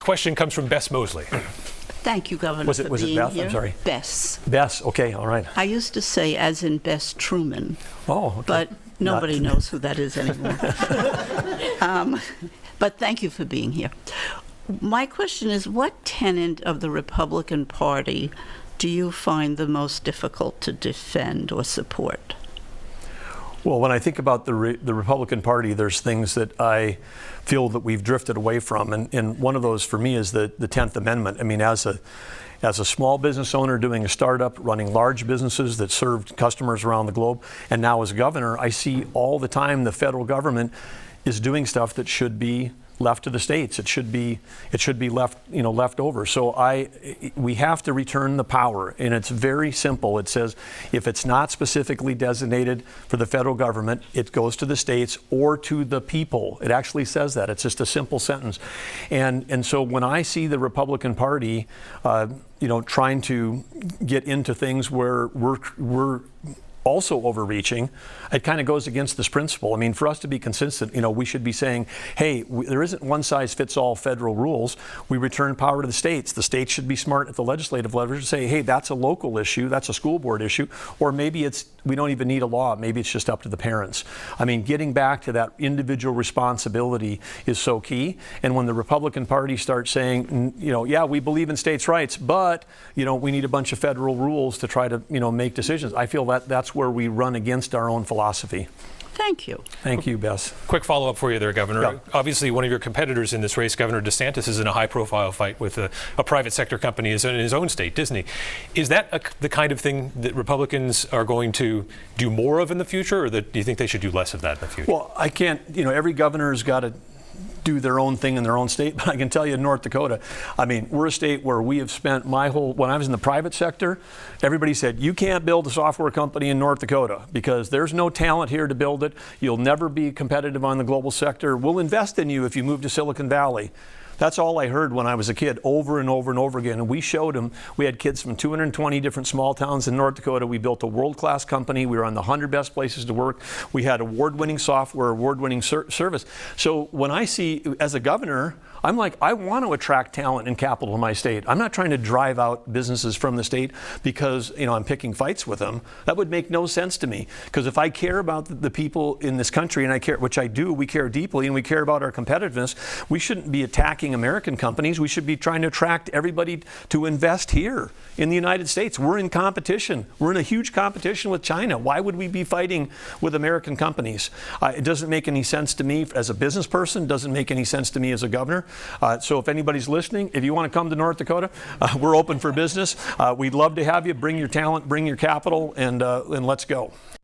question comes from Bess Mosley. Thank you, Governor, Was it Beth? here. I'm sorry. Bess. Bess, okay, all right. I used to say as in Bess Truman. Oh, okay. But nobody knows who that is anymore. But thank you for being here. My question is, what tenet of the Republican Party do you find the most difficult to defend or support? Well, when I think about the Republican Party, there's things that I feel that we've drifted away from, and one of those for me is the 10th Amendment. I mean, as a small business owner doing a startup, running large businesses that served customers around the globe, and now as governor, I see all the time the federal government is doing stuff that should be left to the states. It should be left over. So we have to return the power, and it's very simple. It says if it's not specifically designated for the federal government, it goes to the states or to the people. It actually says that. It's just a simple sentence. And so when I see the Republican Party, trying to get into things where we're also overreaching, it kind of goes against this principle. I mean, for us to be consistent, we should be saying, hey, there isn't one size fits all federal rules. We return power to the states. The states should be smart at the legislative level to say, hey, that's a local issue, that's a school board issue, or maybe we don't even need a law. Maybe it's just up to the parents. I mean, getting back to that individual responsibility is so key. And when the Republican Party starts saying, yeah, we believe in states' rights, but we need a bunch of federal rules to try to make decisions, I feel that's where we run against our own philosophy. Thank you. Thank you, Bess. Quick follow-up for you there, Governor. Yeah. Obviously, one of your competitors in this race, Governor DeSantis, is in a high-profile fight with a private sector company in his own state, Disney. Is that the kind of thing that Republicans are going to do more of in the future, or do you think they should do less of that in the future? Well, I can't, every governor's got to do their own thing in their own state, but I can tell you in North Dakota, I mean, we're a state where we have spent when I was in the private sector, everybody said, you can't build a software company in North Dakota because there's no talent here to build it. You'll never be competitive on the global sector. We'll invest in you if you move to Silicon Valley. That's all I heard when I was a kid, over and over and over again. And we showed them, we had kids from 220 different small towns in North Dakota. We built a world-class company. We were on the 100 best places to work. We had award-winning software, award-winning service. So when I see, as a governor, I'm like, I want to attract talent and capital to my state. I'm not trying to drive out businesses from the state because, I'm picking fights with them. That would make no sense to me. Because if I care about the people in this country, and I care, which I do, we care deeply, and we care about our competitiveness, we shouldn't be attacking American companies. We should be trying to attract everybody to invest here in the United States. We're in competition. We're in a huge competition with China. Why would we be fighting with American companies? It doesn't make any sense to me as a business person. It doesn't make any sense to me as a governor. So if anybody's listening, if you want to come to North Dakota, we're open for business. We'd love to have you. Bring your talent, bring your capital, and let's go.